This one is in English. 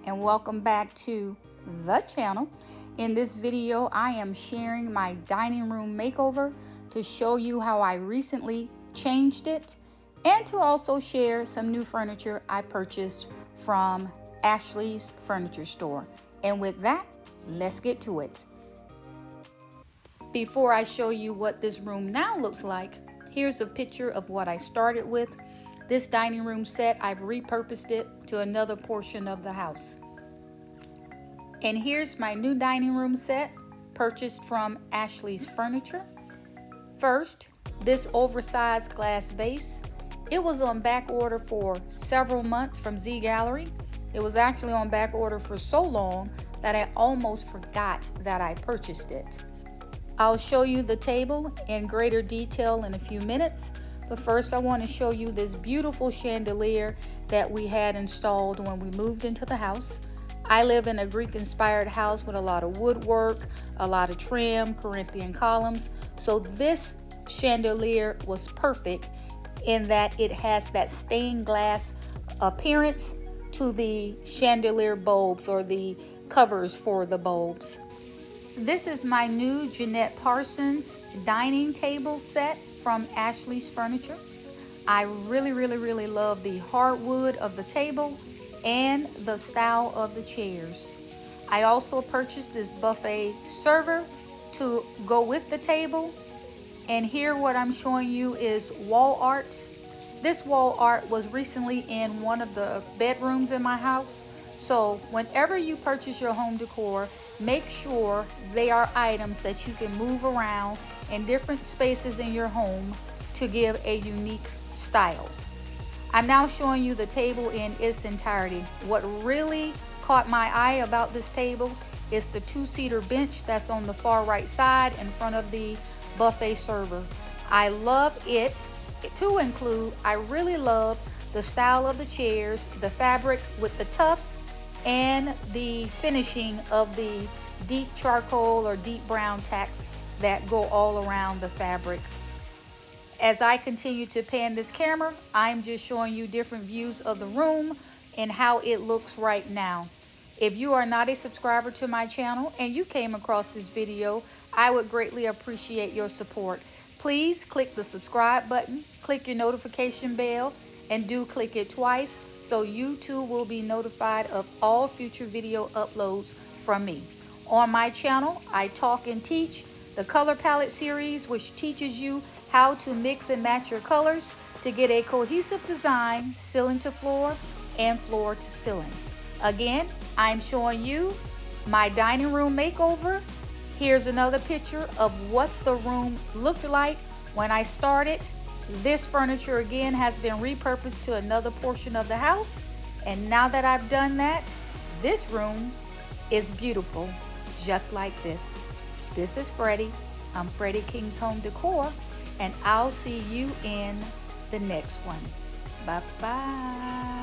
and welcome back to the channel. In this video, I am sharing my dining room makeover to show you how I recently changed it and to also share some new furniture I purchased from Ashley's furniture store. And with that, let's get to it. Before I show you what this room now looks like, here's a picture of what I started with. This dining room set, I've repurposed it to another portion of the house. And here's my new dining room set, purchased from Ashley's Furniture. First, this oversized glass vase. It was on back order for several months from Z Gallery. It was actually on back order for so long that I almost forgot that I purchased it. I'll show you the table in greater detail in a few minutes. But first, I want to show you this beautiful chandelier that we had installed when we moved into the house. I live in a Greek-inspired house with a lot of woodwork, a lot of trim, Corinthian columns. So this chandelier was perfect in that it has that stained glass appearance to the chandelier bulbs or the covers for the bulbs. This is my new Jeanette Parsons dining table set from Ashley's Furniture. I really love the hardwood of the table and the style of the chairs. I also purchased this buffet server to go with the table. And here what I'm showing you is wall art. This wall art was recently in one of the bedrooms in my house. So whenever you purchase your home decor, make sure they are items that you can move around in different spaces in your home to give a unique style. I'm now showing you the table in its entirety. What really caught my eye about this table is the two-seater bench that's on the far right side in front of the buffet server. I love it. To include, I really love the style of the chairs, the fabric with the tufts, and the finishing of the deep charcoal or deep brown tacks that go all around the fabric. As I continue to pan this camera, I'm just showing you different views of the room and how it looks right now. If you are not a subscriber to my channel and you came across this video, I would greatly appreciate your support. Please click the subscribe button, click your notification bell, and do click it twice so you too will be notified of all future video uploads from me. On my channel, I talk and teach the color palette series, which teaches you how to mix and match your colors to get a cohesive design ceiling to floor and floor to ceiling. Again, I'm showing you my dining room makeover. Here's another picture of what the room looked like when I started. This furniture again has been repurposed to another portion of the house. And now that I've done that, this room is beautiful, just like this. This is Freddie. I'm Freddie King's Home Decor, and I'll see you in the next one. Bye-bye.